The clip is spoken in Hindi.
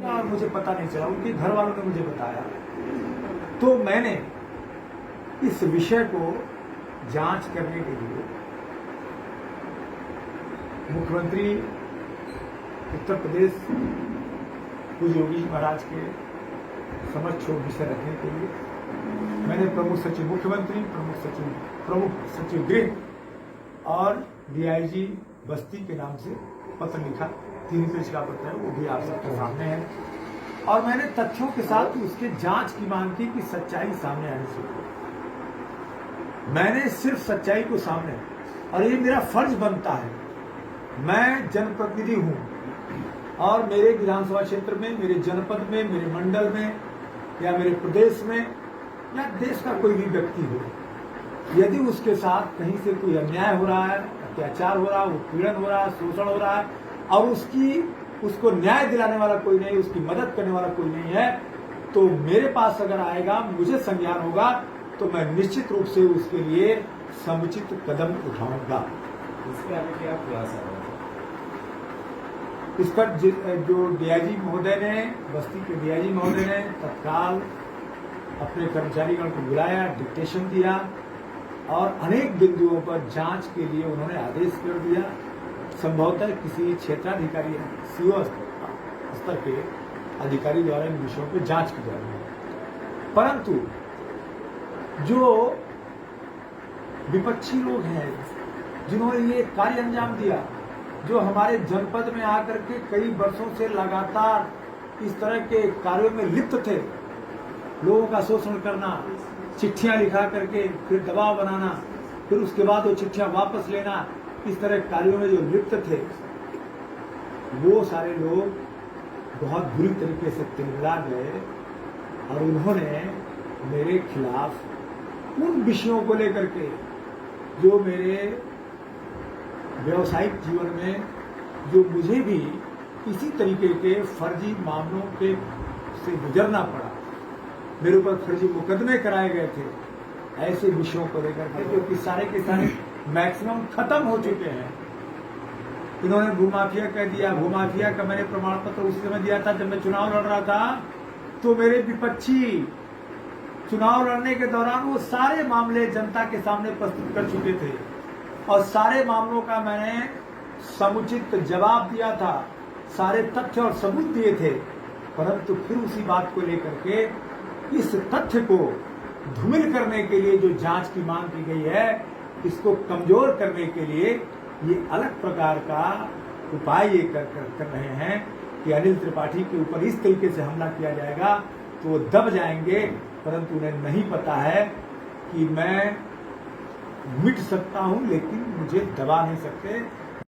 और मुझे पता नहीं चला, उनके घर वालों ने मुझे बताया। तो मैंने इस विषय को जांच करने के लिए मुख्यमंत्री उत्तर प्रदेश पूज्य योगी महाराज के समक्ष विषय रखने के लिए मैंने प्रमुख सचिव मुख्यमंत्री, प्रमुख सचिव गृह और डीआईजी बस्ती के नाम से पत्र लिखा। 3 पेज का पत्र है, वो भी आप सबके सामने है। और मैंने तथ्यों के साथ उसके जांच की मांग की कि सच्चाई सामने आने से। मैंने सिर्फ सच्चाई को सामने, और ये मेरा फर्ज बनता है। मैं जनप्रतिनिधि हूं और मेरे विधानसभा क्षेत्र में, मेरे जनपद में, मेरे मंडल में या मेरे प्रदेश में या देश का कोई भी व्यक्ति हो, यदि उसके साथ कहीं से कोई अन्याय हो रहा है, अत्याचार हो रहा है, उत्पीड़न हो रहा है, शोषण हो रहा है और उसको न्याय दिलाने वाला कोई नहीं, उसकी मदद करने वाला कोई नहीं है, तो मेरे पास अगर आएगा, मुझे संज्ञान होगा, तो मैं निश्चित रूप से उसके लिए समुचित कदम उठाऊंगा। इसके आगे क्या खुलासा होगा? इस पर जो डीआईजी महोदय ने, बस्ती के डीआईजी महोदय ने तत्काल अपने कर्मचारीगण को बुलाया, डिक्टेशन दिया और अनेक बिंदुओं पर जांच के लिए उन्होंने आदेश कर दिया। संभवतः किसी क्षेत्राधिकारी सीओ स्तर के अधिकारी द्वारा इन विषयों पर जांच की जा रही है। परंतु जो विपक्षी लोग हैं जिन्होंने ये कार्य अंजाम दिया, जो हमारे जनपद में आकर के कई वर्षों से लगातार इस तरह के कार्यों में लिप्त थे, लोगों का शोषण करना, चिट्ठियां लिखा करके फिर दबाव बनाना, फिर उसके बाद वो चिट्ठियां वापस लेना, इस तरह कार्यों में जो लिप्त थे, वो सारे लोग बहुत बुरी तरीके से तिलमिला गए और उन्होंने मेरे खिलाफ उन विषयों को लेकर के जो मेरे व्यावसायिक जीवन में, जो मुझे भी इसी तरीके के फर्जी मामलों के से गुजरना पड़ा, मेरे ऊपर फर्जी मुकदमे कराए गए थे, ऐसे विषयों को लेकर के जो कि सारे के सारे मैक्सिमम खत्म हो चुके हैं। इन्होंने भूमाफिया कह दिया। भूमाफिया का मैंने प्रमाण पत्र उस समय दिया था जब मैं चुनाव लड़ रहा था, तो मेरे विपक्षी चुनाव लड़ने के दौरान वो सारे मामले जनता के सामने प्रस्तुत कर चुके थे और सारे मामलों का मैंने समुचित जवाब दिया था, सारे तथ्य और सबूत दिए थे। परंतु फिर उसी बात को लेकर के इस तथ्य को धूमिल करने के लिए जो जांच की मांग की गई है, इसको कमजोर करने के लिए ये अलग प्रकार का उपाय ये कर रहे हैं कि अनिल त्रिपाठी के ऊपर इस तरीके से हमला किया जाएगा तो वो दब जाएंगे। परंतु उन्हें नहीं पता है कि मैं मिट सकता हूं लेकिन मुझे दबा नहीं सकते।